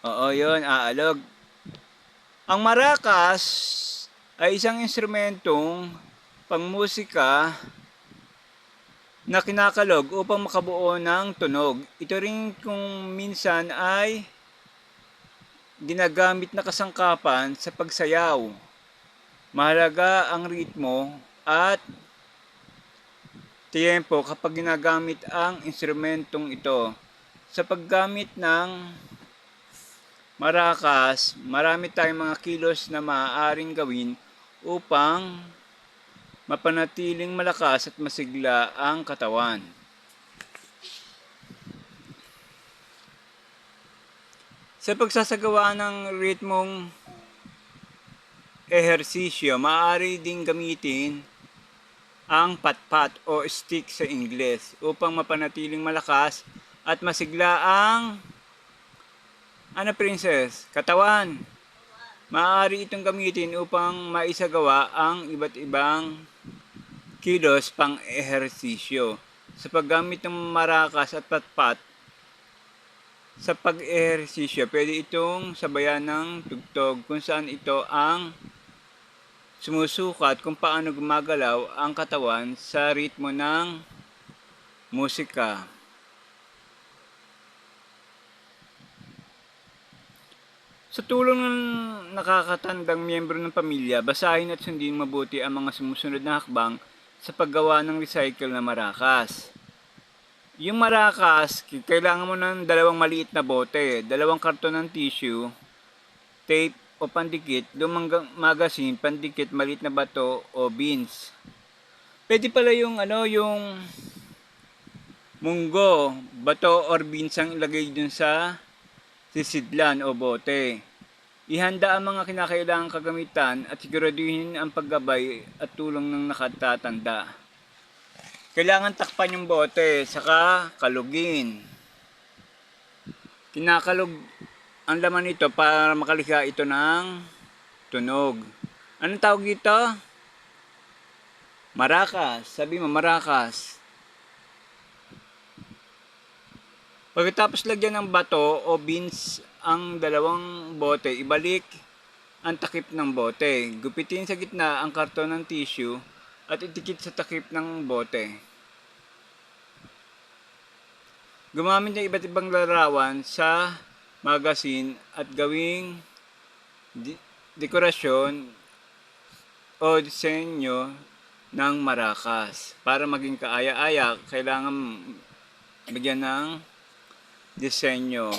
Oo, yun, aalog. Ang maracas ay isang instrumentong pangmusika na kinakalog upang makabuo ng tunog. Ito rin kung minsan ay ginagamit na kasangkapan sa pagsayaw. Mahalaga ang ritmo at tiyempo kapag ginagamit ang instrumentong ito. Sa paggamit ng maracas, marami tayong mga kilos na maaaring gawin upang mapanatiling malakas at masigla ang katawan. Sa pagsasagawa ng ritmong ehersisyo, maaari ding gamitin ang patpat o stick sa Ingles upang mapanatiling malakas at masigla ang princess, katawan. Maaari itong gamitin upang maisagawa ang iba't ibang kilos pang ehersisyo. Sa paggamit ng maracas at patpat sa pag-ehersisyo, pwede itong sabayan ng tugtog kung saan ito ang sumusukat kung paano gumagalaw ang katawan sa ritmo ng musika. Sa tulong ng nakakatandang miyembro ng pamilya, basahin at sundin mabuti ang mga sumusunod na hakbang sa paggawa ng recycle na maracas. Yung maracas, kailangan mo ng dalawang maliit na bote, dalawang karton ng tissue, tape o pandikit, lumang magazine, pandikit, maliit na bato o beans. Pwede pala yung yung munggo, bato or beans ang ilagay dun sa sisidlan o bote. Ihanda ang mga kinakailangang kagamitan at siguraduhin ang paggabay at tulong ng nakatatanda. Kailangan takpan yung bote, saka kalugin. Kinakalog ang laman nito para makalikha ito ng tunog. Anong tawag dito? Maracas. Sabi mo, maracas. Pagkatapos lagyan ng bato o beans ang dalawang bote, ibalik ang takip ng bote. Gupitin sa gitna ang karton ng tissue at itikit sa takip ng bote. Gumamit ng iba't ibang larawan sa magazine at gawing dekorasyon o disenyo ng maracas. Para maging kaaya-aya, kailangan bigyan ng disenyo.